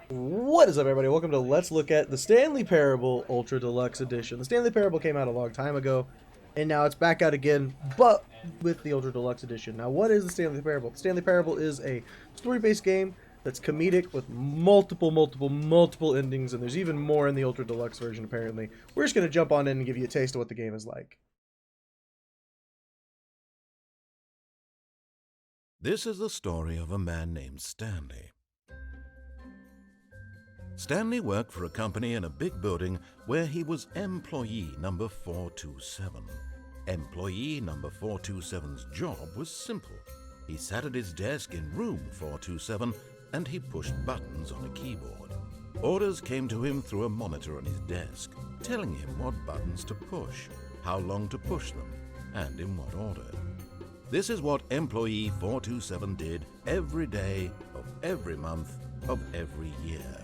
What is up, everybody? Welcome to Let's Look at the Stanley Parable Ultra Deluxe Edition. The Stanley Parable came out a long time ago, and now it's back out again, but with the Ultra Deluxe Edition. Now, what is the Stanley Parable? The Stanley Parable is a story-based game that's comedic with multiple endings, and there's even more in the Ultra Deluxe version, apparently. We're just going to jump on in and give you a taste of what the game is like. This is the story of a man named Stanley. Stanley worked for a company in a big building where he was employee number 427. Employee number 427's job was simple. He sat at his desk in room 427 and he pushed buttons on a keyboard. Orders came to him through a monitor on his desk, telling him what buttons to push, how long to push them, and in what order. This is what employee 427 did every day of every month of every year.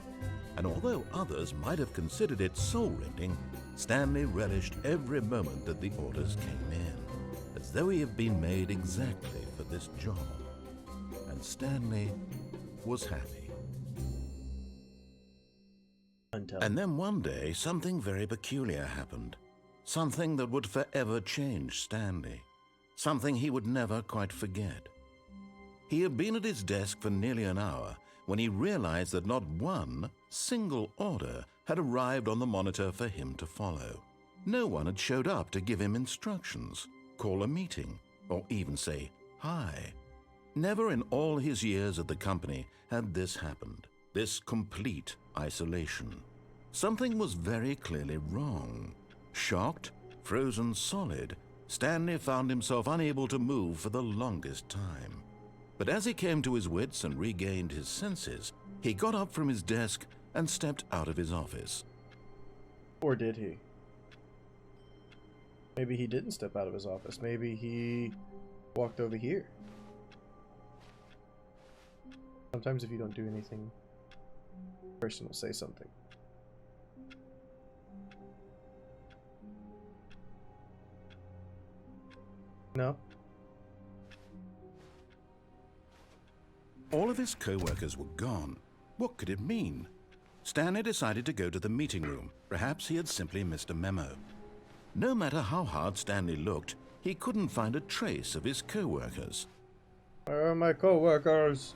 And although others might have considered it soul-rending, Stanley relished every moment that the orders came in, as though he had been made exactly for this job. And Stanley was happy. And then one day, something very peculiar happened. Something that would forever change Stanley. Something he would never quite forget. He had been at his desk for nearly an hour when he realized that not one single order had arrived on the monitor for him to follow. No one had showed up to give him instructions, call a meeting, or even say hi. Never in all his years at the company had this happened, this complete isolation. Something was very clearly wrong. Shocked, frozen solid, Stanley found himself unable to move for the longest time. But as he came to his wits and regained his senses, he got up from his desk and stepped out of his office. Or did he? Maybe he didn't step out of his office. Maybe he walked over here. Sometimes if you don't do anything, the person will say something. No? All of his co-workers were gone. What could it mean? Stanley decided to go to the meeting room. Perhaps he had simply missed a memo. No matter how hard Stanley looked, he couldn't find a trace of his co-workers. Where are my co-workers?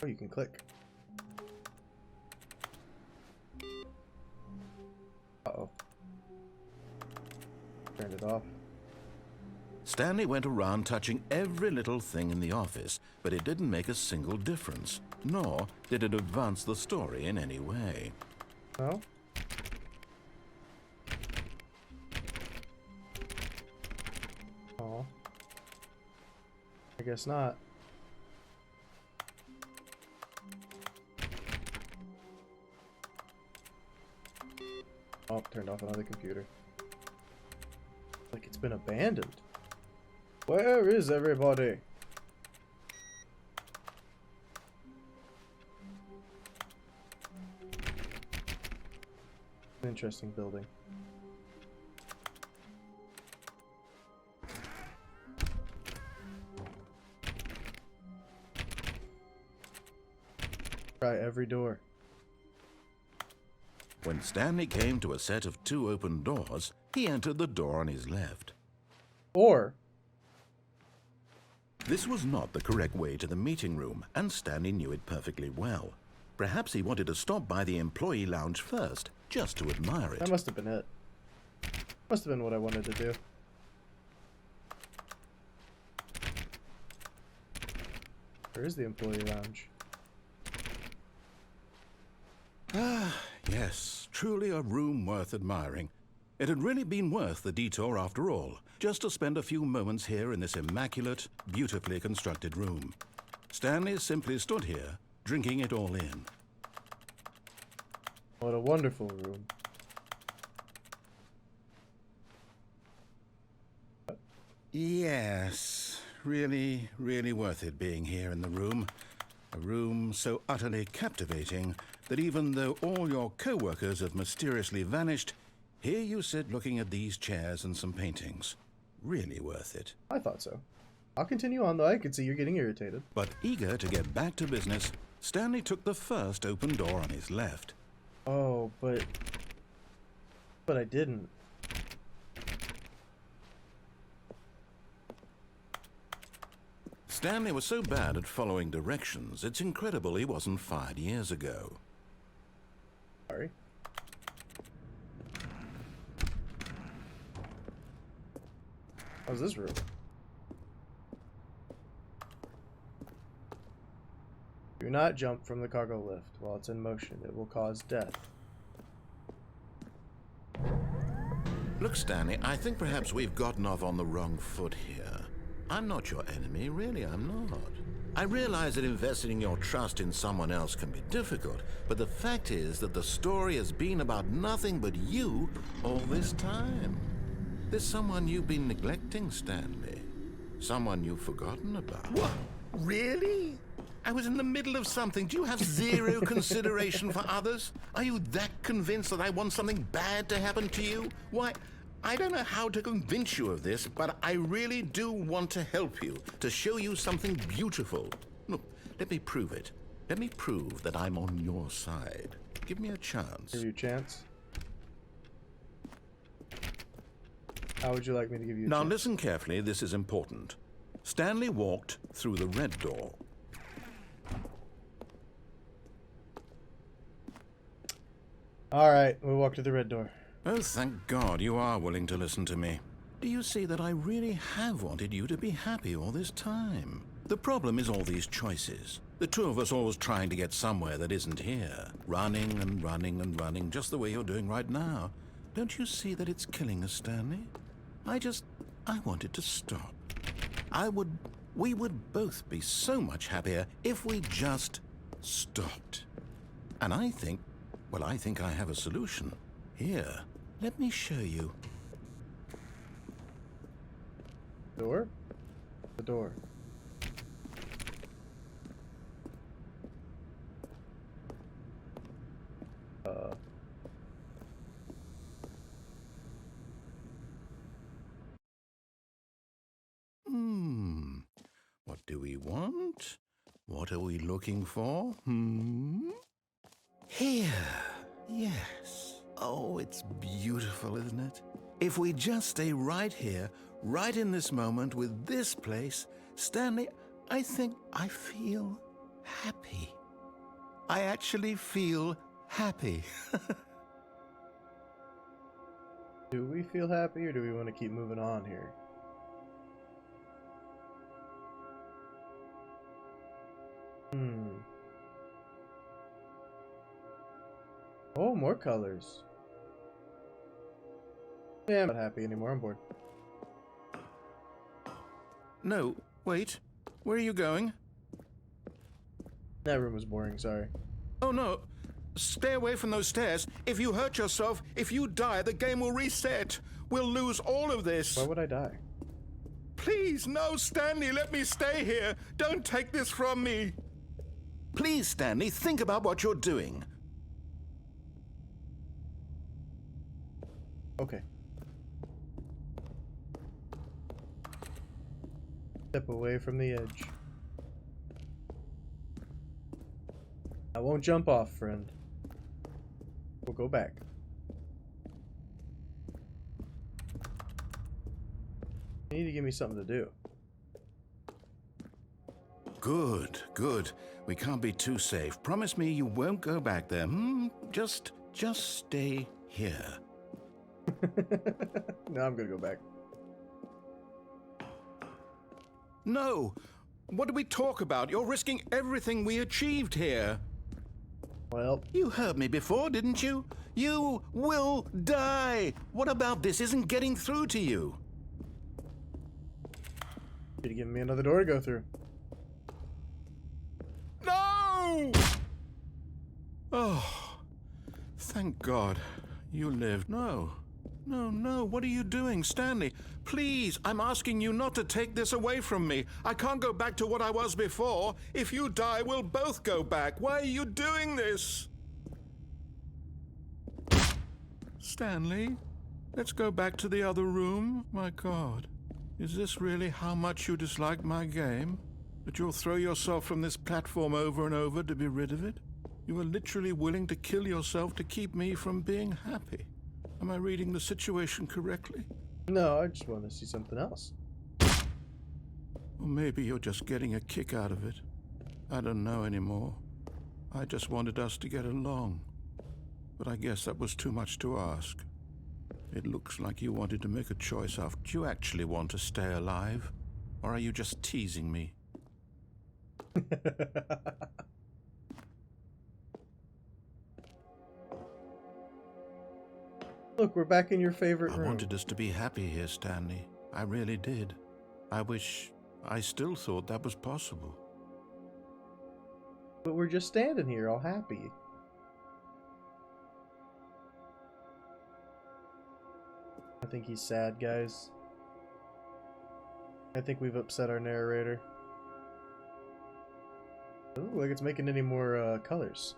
Oh, you can click. Uh-oh. Turned it off. Stanley went around touching every little thing in the office, but it didn't make a single difference, nor did it advance the story in any way. No? Oh. I guess not. Oh, turned off another computer. Like it's been abandoned. Where is everybody? Interesting building. Try every door. When Stanley came to a set of 2 open doors, he entered the door on his left. Or this was not the correct way to the meeting room, and Stanley knew it perfectly well. Perhaps he wanted to stop by the employee lounge first, just to admire it. that must have been it. Must have been what I wanted to do. Where is the employee lounge? Ah, yes, truly a room worth admiring. It had really been worth the detour after all, just to spend a few moments here in this immaculate, beautifully constructed room. Stanley simply stood here, drinking it all in. What a wonderful room. Yes, really worth it being here in the room. A room so utterly captivating that even though all your co-workers have mysteriously vanished, here you sit looking at these chairs and some paintings. Really worth it. I thought so. I'll continue on, though. I can see you're getting irritated. But eager to get back to business, Stanley took the first open door on his left. Oh, but I didn't. Stanley was so bad at following directions, it's incredible he wasn't fired years ago. Sorry. How's this room? Do not jump from the cargo lift while it's in motion. It will cause death. Look, Stanley, I think perhaps we've gotten off on the wrong foot here. I'm not your enemy, really, I'm not. I realize that investing your trust in someone else can be difficult, but the fact is that the story has been about nothing but you all this time. There's someone you've been neglecting, Stanley. Someone you've forgotten about. What? Really? I was in the middle of something. Do you have zero consideration for others? Are you that convinced that I want something bad to happen to you? Why, I don't know how to convince you of this, but I really do want to help you, to show you something beautiful. Look, let me prove it. Let me prove that I'm on your side. Give me a chance. Give you a chance? How would you like me to give you a Now chance? listen carefully, this is important. Stanley walked through the red door. Alright, we walk to the red door. Oh, thank God you are willing to listen to me. Do you see that I really have wanted you to be happy all this time? The problem is all these choices. The two of us always trying to get somewhere that isn't here. Running and running and running, just the way you're doing right now. Don't you see that it's killing us, Stanley? I want it to stop. We would both be so much happier if we just stopped. And I think I have a solution. Here, let me show you. Door? The door. What do we want? What are we looking for? Here. Yes. Oh, it's beautiful, isn't it? If we just stay right here, right in this moment with this place, Stanley, I think I feel happy. I actually feel happy. Do we feel happy or do we want to keep moving on here? Oh, more colors. Yeah, I'm not happy anymore. I'm bored. No, wait. Where are you going? That room was boring, sorry. Oh, no. Stay away from those stairs. If you hurt yourself, if you die, the game will reset. We'll lose all of this. Why would I die? Please, no, Stanley, let me stay here. Don't take this from me. Please, Stanley, think about what you're doing. Okay. Step away from the edge. I won't jump off, friend. We'll go back. You need to give me something to do. Good, good. We can't be too safe. Promise me you won't go back there. Just stay here. No, I'm gonna go back. No! What do we talk about? You're risking everything we achieved here. Well, You heard me before, didn't you? You will die! What about this isn't getting through to you? should have given me another door to go through. No! Oh, thank God you lived. No, what are you doing, Stanley? Please, I'm asking you not to take this away from me. I can't go back to what I was before. If you die, we'll both go back. Why are you doing this? Stanley, let's go back to the other room. My God, is this really how much you dislike my game? That you'll throw yourself from this platform over and over to be rid of it? You are literally willing to kill yourself to keep me from being happy. Am I reading the situation correctly? No, I just want to see something else. Or maybe you're just getting a kick out of it. I don't know anymore. I just wanted us to get along. But I guess that was too much to ask. It looks like you wanted to make a choice after. Do you actually want to stay alive? Or are you just teasing me? Look, we're back in your favorite room. I wanted us to be happy here, Stanley. I really did. I still thought that was possible. But we're just standing here all happy. I think he's sad, guys. I think we've upset our narrator. Doesn't look like it's making any more colors.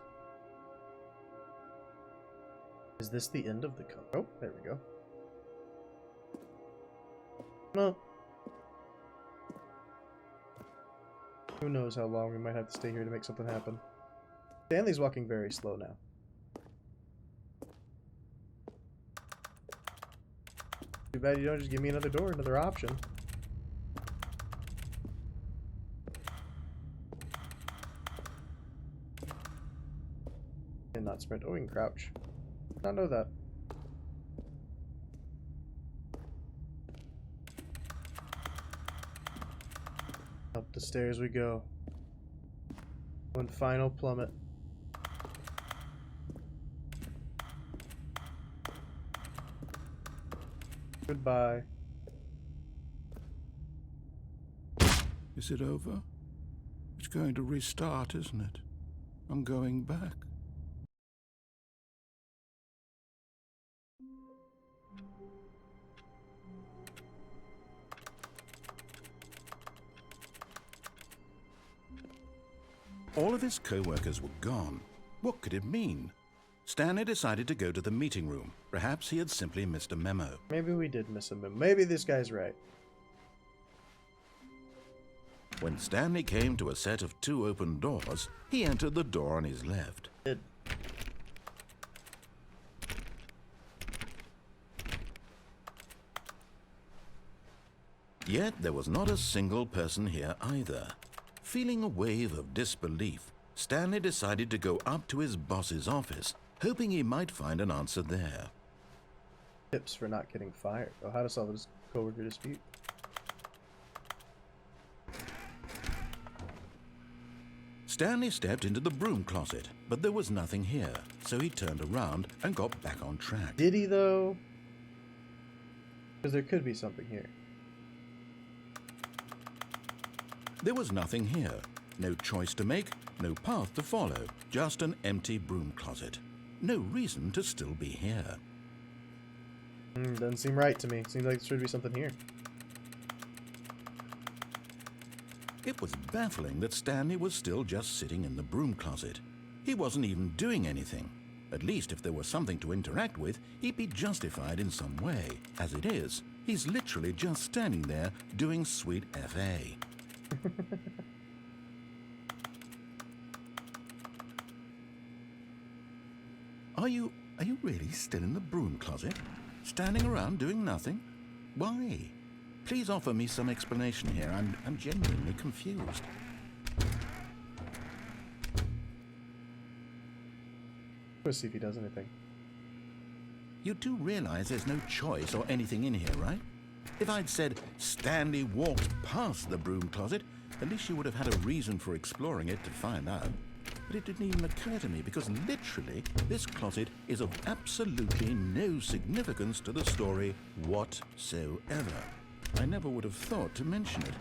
Is this the end of the color? Oh, there we go. No. Who knows how long we might have to stay here to make something happen. Stanley's walking very slow now. Too bad you don't just give me another door, another option. And not sprint. Oh, we can crouch. Did not know that. Up the stairs we go. One final plummet. Goodbye. Is it over? It's going to restart, isn't it? I'm going back. All of his co-workers were gone. What could it mean? Stanley decided to go to the meeting room. Perhaps he had simply missed a memo. Maybe we did miss a memo. Maybe this guy's right. When Stanley came to a set of 2 open doors, he entered the door on his left. Yet there was not a single person here either. Feeling a wave of disbelief, Stanley decided to go up to his boss's office, hoping he might find an answer there. Tips for not getting fired. Oh, how to solve a coworker dispute. Stanley stepped into the broom closet, but there was nothing here, so he turned around and got back on track. Did he, though? Because there could be something here. There was nothing here. No choice to make, no path to follow, just an empty broom closet. No reason to still be here. Doesn't seem right to me. Seems like there should be something here. It was baffling that Stanley was still just sitting in the broom closet. He wasn't even doing anything. At least if there was something to interact with, he'd be justified in some way. As it is, he's literally just standing there doing sweet FA. Are you really still in the broom closet? Standing around doing nothing? Why? Please offer me some explanation here. I'm genuinely confused. Let's see if he does anything. You do realize there's no choice or anything in here, right? If I'd said Stanley walked past the broom closet, at least you would have had a reason for exploring it to find out. But it didn't even occur to me because literally this closet is of absolutely no significance to the story whatsoever. I never would have thought to mention it.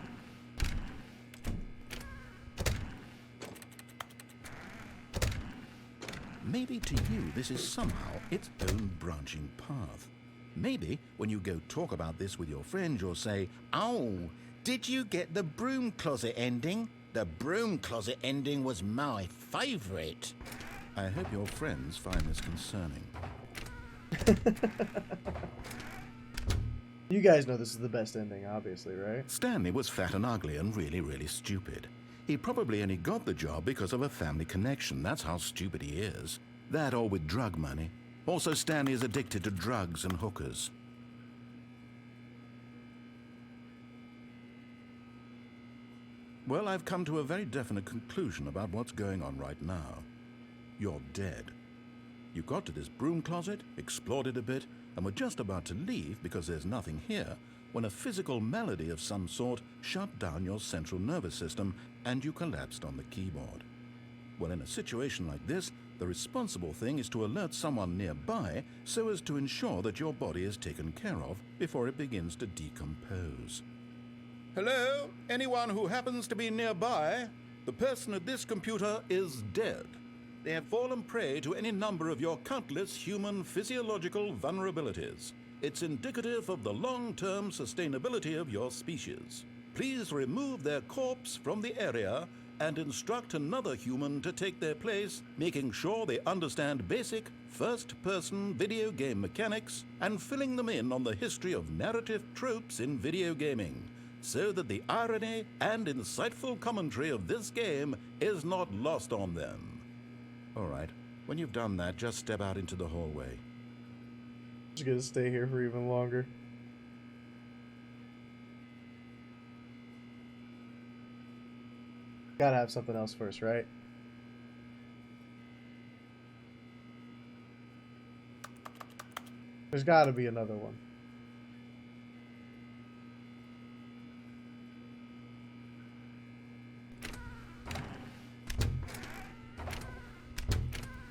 Maybe to you this is somehow its own branching path. Maybe when you go talk about this with your friends, you'll say, "Oh, did you get the broom closet ending? The broom closet ending was my favorite." I hope your friends find this concerning. You guys know this is the best ending, obviously, right? Stanley was fat and ugly and really, really stupid. He probably only got the job because of a family connection. That's how stupid he is. That or with drug money. Also, Stanley is addicted to drugs and hookers. Well, I've come to a very definite conclusion about what's going on right now. You're dead. You got to this broom closet, explored it a bit, and were just about to leave because there's nothing here, when a physical malady of some sort shut down your central nervous system and you collapsed on the keyboard. Well, in a situation like this, the responsible thing is to alert someone nearby so as to ensure that your body is taken care of before it begins to decompose. Hello? Anyone who happens to be nearby? The person at this computer is dead. They have fallen prey to any number of your countless human physiological vulnerabilities. It's indicative of the long-term sustainability of your species. Please remove their corpse from the area and instruct another human to take their place, making sure they understand basic first-person video game mechanics and filling them in on the history of narrative tropes in video gaming, so that the irony and insightful commentary of this game is not lost on them. All right, when you've done that, just step out into the hallway. Just gonna stay here for even longer. Gotta have something else first, right? There's gotta be another one.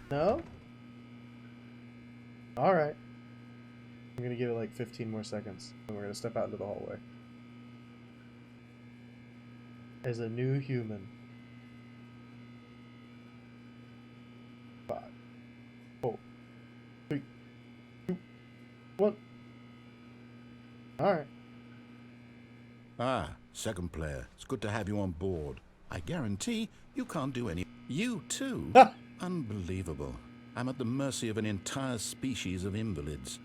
No? Alright. I'm gonna give it like 15 more seconds, and we're gonna step out into the hallway. As a new human. 5, 4, 3, 2, 1. Alright. Ah, second player. It's good to have you on board. I guarantee you can't do any... You too? Unbelievable. I'm at the mercy of an entire species of invalids.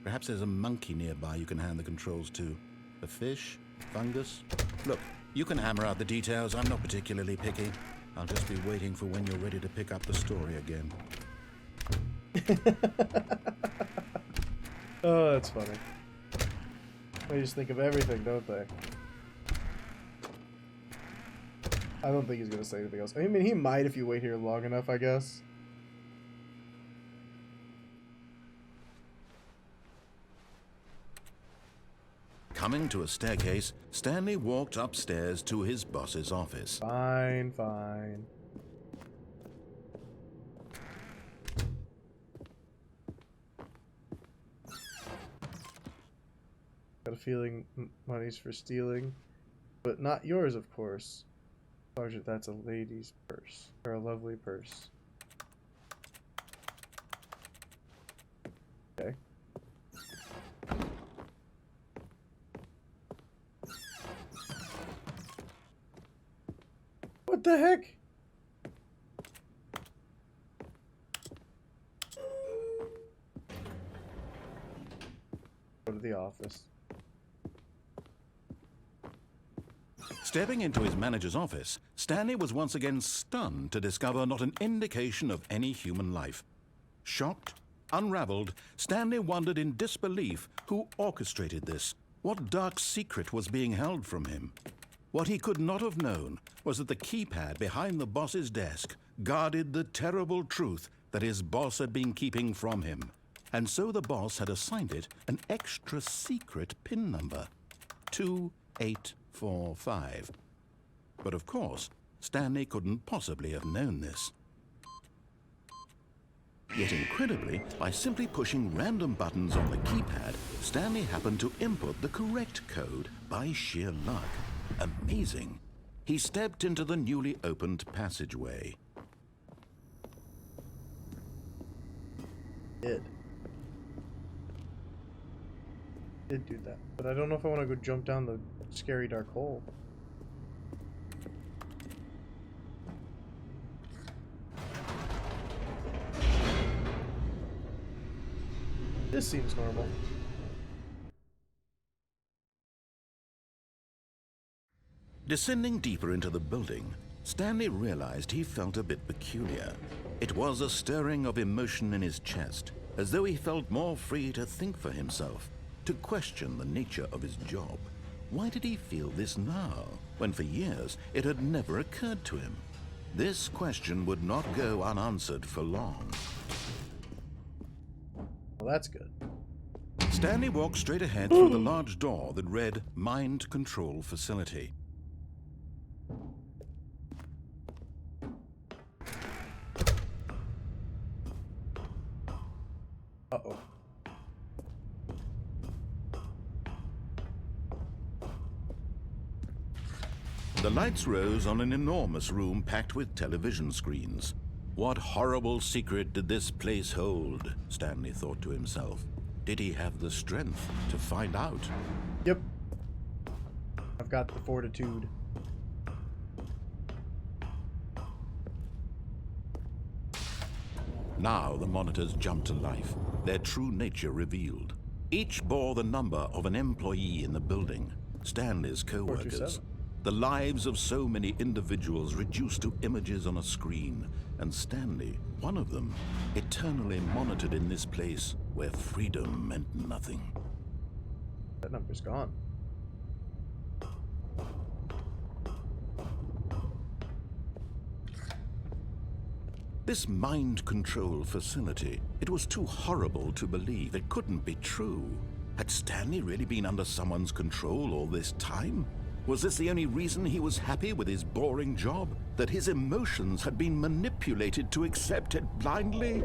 Perhaps there's a monkey nearby you can hand the controls to. A fish? Fungus? Look, you can hammer out the details. I'm not particularly picky. I'll just be waiting for when you're ready to pick up the story again. Oh, that's funny. They just think of everything, don't they? I don't think he's gonna say anything else. I mean, he might if you wait here long enough, I guess. Coming to a staircase, Stanley walked upstairs to his boss's office. Fine, fine. Got a feeling money's for stealing, but not yours, of course. Sergeant, that's a lady's purse, or a lovely purse. Okay. What the heck? Go to the office. Stepping into his manager's office, Stanley was once again stunned to discover not an indication of any human life. Shocked, unraveled, Stanley wondered in disbelief who orchestrated this, what dark secret was being held from him. What he could not have known was that the keypad behind the boss's desk guarded the terrible truth that his boss had been keeping from him. And so the boss had assigned it an extra secret PIN number, 2845. But of course, Stanley couldn't possibly have known this. Yet incredibly, by simply pushing random buttons on the keypad, Stanley happened to input the correct code by sheer luck. Amazing. He stepped into the newly opened passageway. Did do that, but I don't know if I want to go jump down the scary dark hole. This seems normal. Descending deeper into the building, Stanley realized he felt a bit peculiar. It was a stirring of emotion in his chest, as though he felt more free to think for himself, to question the nature of his job. Why did he feel this now, when for years it had never occurred to him? This question would not go unanswered for long. Well, that's good. Stanley walked straight ahead through the large door that read Mind Control Facility. Uh-oh. The lights rose on an enormous room packed with television screens. What horrible secret did this place hold? Stanley thought to himself. Did he have the strength to find out? Yep. I've got the fortitude. Now the monitors jumped to life, their true nature revealed. Each bore the number of an employee in the building, Stanley's co-workers. 427. The lives of so many individuals reduced to images on a screen, and Stanley, one of them, eternally monitored in this place where freedom meant nothing. That number's gone. This mind control facility, it was too horrible to believe. It couldn't be true. Had Stanley really been under someone's control all this time? Was this the only reason he was happy with his boring job? That his emotions had been manipulated to accept it blindly?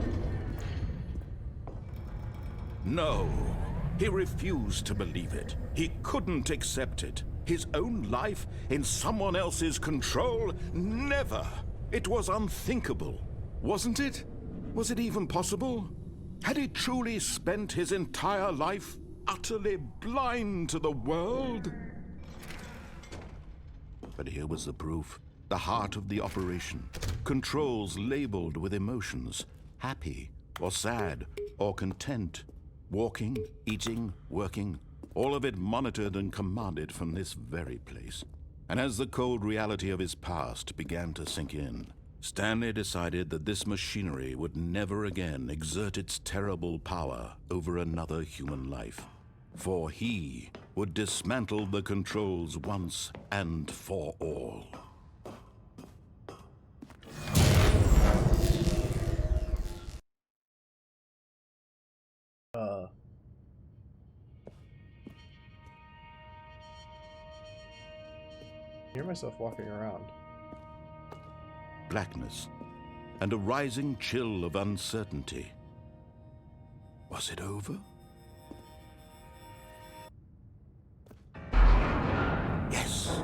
No, he refused to believe it. He couldn't accept it. His own life in someone else's control? Never! It was unthinkable. Wasn't it? Was it even possible? Had he truly spent his entire life utterly blind to the world? But here was the proof. The heart of the operation. Controls labeled with emotions. Happy, or sad, or content. Walking, eating, working. All of it monitored and commanded from this very place. And as the cold reality of his past began to sink in, Stanley decided that this machinery would never again exert its terrible power over another human life. For he would dismantle the controls once and for all. I hear myself walking around. Blackness and a rising chill of uncertainty. Was it over? Yes.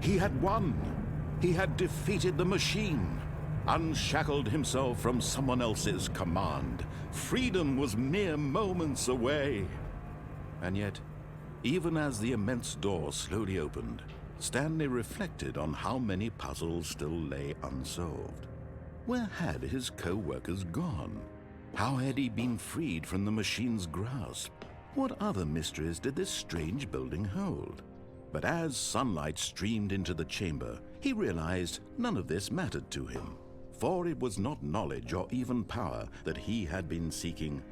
He had won. He had defeated the machine, unshackled himself from someone else's command. Freedom was mere moments away. And yet, even as the immense door slowly opened, Stanley reflected on how many puzzles still lay unsolved. Where had his co-workers gone? How had he been freed from the machine's grasp? What other mysteries did this strange building hold? But as sunlight streamed into the chamber, he realized none of this mattered to him, for it was not knowledge or even power that he had been seeking,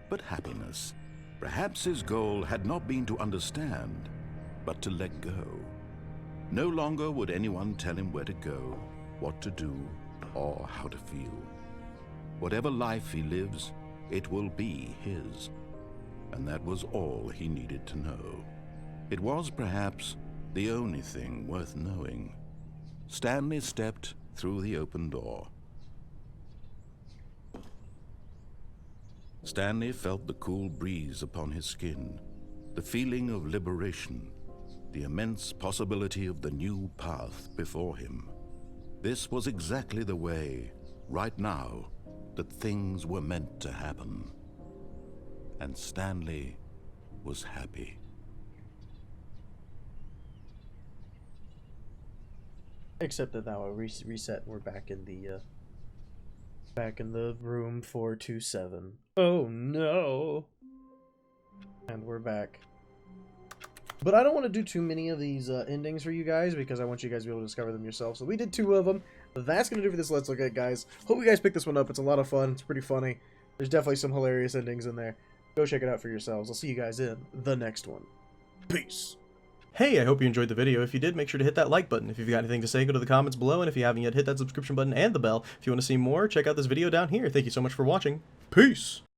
but happiness. Perhaps his goal had not been to understand, but to let go. No longer would anyone tell him where to go, what to do, or how to feel. Whatever life he lives, it will be his. And that was all he needed to know. It was perhaps the only thing worth knowing. Stanley stepped through the open door. Stanley felt the cool breeze upon his skin, the feeling of liberation, the immense possibility of the new path before him. This was exactly the way, right now, that things were meant to happen. And Stanley was happy. Except that now a reset, we're back in the Back in the room 427. Oh no. And we're back. But I don't want to do too many of these endings for you guys because I want you guys to be able to discover them yourself. So we did 2 of them. That's going to do for this Let's Look At, guys. Hope you guys pick this one up. It's a lot of fun. It's pretty funny. There's definitely some hilarious endings in there. Go check it out for yourselves. I'll see you guys in the next one. Peace. Hey, I hope you enjoyed the video. If you did, make sure to hit that like button. If you've got anything to say, go to the comments below. And if you haven't yet, hit that subscription button and the bell. If you want to see more, check out this video down here. Thank you so much for watching. Peace!